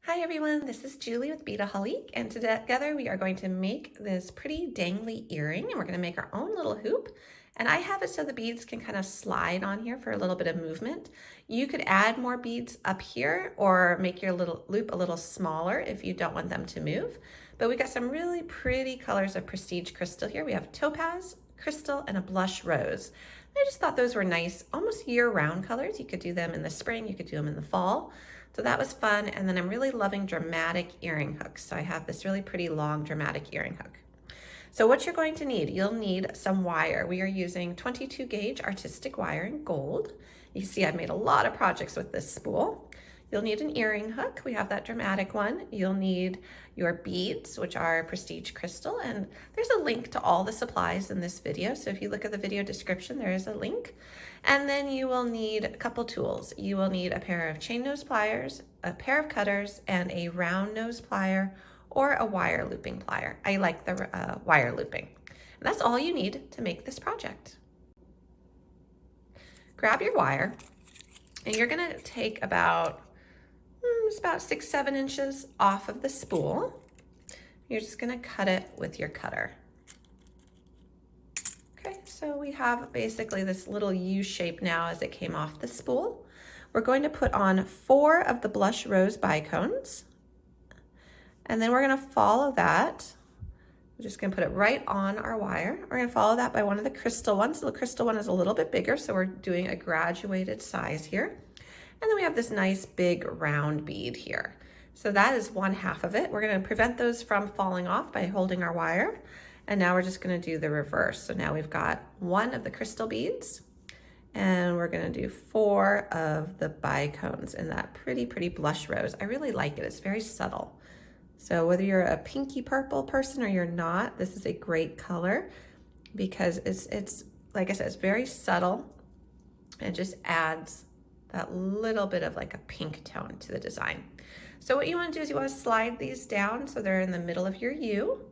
Hi everyone, this is Julie with Beadaholique, and together we are going to make this pretty dangly earring, and we're going to make our own little hoop. And I have it so the beads can kind of slide on here for a little bit of movement. You could add more beads up here or make your little loop a little smaller if you don't want them to move. But we got some really pretty colors of prestige crystal here. We have topaz, crystal, and a blush rose. I just thought those were nice, almost year-round colors. You could do them in the spring, you could do them in the fall. So that was fun. And then I'm really loving dramatic earring hooks. So I have this really pretty long dramatic earring hook. So what you're going to need, you'll need some wire. We are using 22 gauge artistic wire in gold. You see I've made a lot of projects with this spool. You'll need an earring hook. We have that dramatic one. You'll need your beads, which are prestige crystal, and there's a link to all the supplies in this video. So if you look at the video description, there is a link. And then you will need a couple tools. You will need a pair of chain nose pliers, a pair of cutters, and a round nose plier or a wire looping plier. I like the wire looping. And that's all you need to make this project. Grab your wire, and you're gonna take about 6-7 inches off of the spool. You're just gonna cut it with your cutter. Okay, so we have basically this little U shape now as it came off the spool. We're going to put on 4 of the blush rose bicones, and then we're gonna follow that. We're just gonna put it right on our wire. We're gonna follow that by one of the crystal ones. The crystal one is a little bit bigger, so we're doing a graduated size here. And then we have this nice big round bead here. So that is 1/2 of it. We're gonna prevent those from falling off by holding our wire. And now we're just gonna do the reverse. So now we've got 1 of the crystal beads, and we're gonna do 4 of the bicones in that pretty blush rose. I really like it, it's very subtle. So whether you're a pinky purple person or you're not, this is a great color because it's like I said, it's very subtle. It just adds that little bit of like a pink tone to the design. So what you want to do is you want to slide these down so they're in the middle of your U,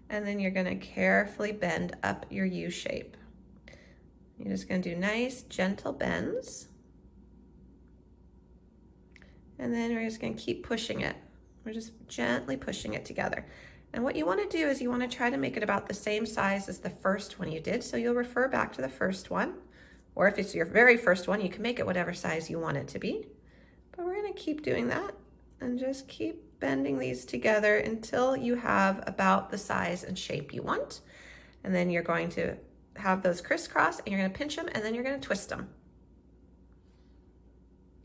and then you're going to carefully bend up your U shape. You're just going to do nice gentle bends, and then we're just going to keep pushing it. We're just gently pushing it together. And what you want to do is you want to try to make it about the same size as the first one you did, so you'll refer back to the first one. Or if it's your very first one, you can make it whatever size you want it to be. But we're gonna keep doing that and just keep bending these together until you have about the size and shape you want. And then you're going to have those crisscross and you're gonna pinch them and then you're gonna twist them.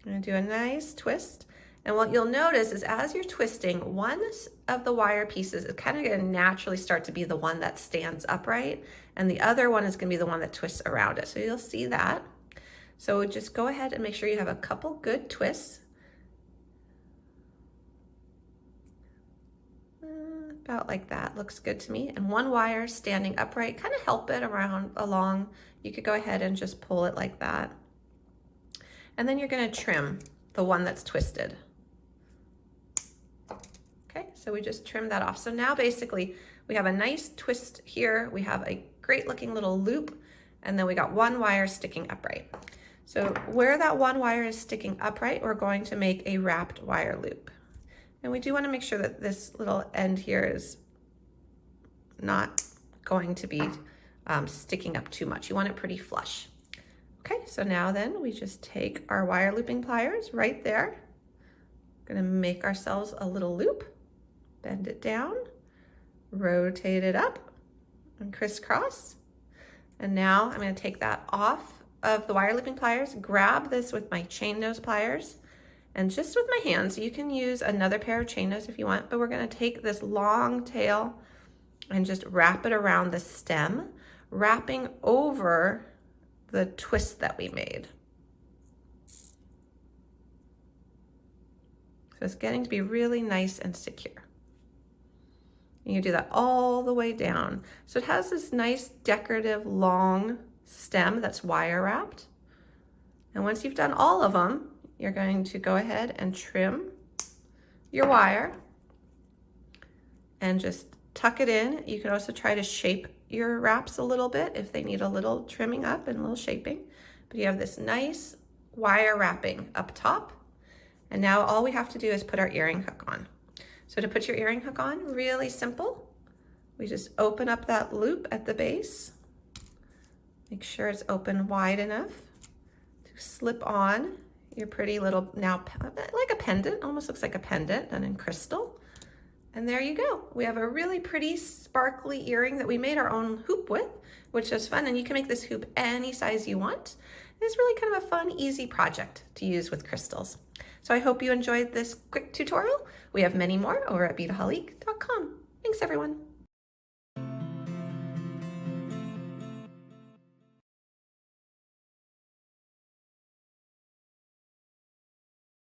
I'm gonna do a nice twist. And what you'll notice is as you're twisting, one of the wire pieces is kind of gonna naturally start to be the one that stands upright, and the other one is gonna be the one that twists around it. So you'll see that. So just go ahead and make sure you have a couple good twists. About like that, looks good to me. And one wire standing upright, kind of help it along. You could go ahead and just pull it like that. And then you're gonna trim the one that's twisted. Okay, so we just trimmed that off. So now basically we have a nice twist here. We have a great looking little loop, and then we got one wire sticking upright. So where that one wire is sticking upright, we're going to make a wrapped wire loop. And we do want to make sure that this little end here is not going to be sticking up too much. You want it pretty flush. Okay, so now then we just take our wire looping pliers right there. We're gonna make ourselves a little loop, bend it down, rotate it up, and crisscross. And now I'm gonna take that off of the wire looping pliers, grab this with my chain nose pliers, and just with my hands, you can use another pair of chain nose if you want, but we're gonna take this long tail and just wrap it around the stem, wrapping over the twist that we made. So it's getting to be really nice and secure. And you do that all the way down. So it has this nice decorative long stem that's wire wrapped. And once you've done all of them, you're going to go ahead and trim your wire and just tuck it in. You can also try to shape your wraps a little bit if they need a little trimming up and a little shaping. But you have this nice wire wrapping up top. And now all we have to do is put our earring hook on. So to put your earring hook on, really simple. We just open up that loop at the base. Make sure it's open wide enough to slip on your pretty little, now like a pendant, almost looks like a pendant done in crystal. And there you go. We have a really pretty sparkly earring that we made our own hoop with, which is fun. And you can make this hoop any size you want. It's really kind of a fun, easy project to use with crystals. So I hope you enjoyed this quick tutorial. We have many more over at BeadaHaliq.com. Thanks everyone.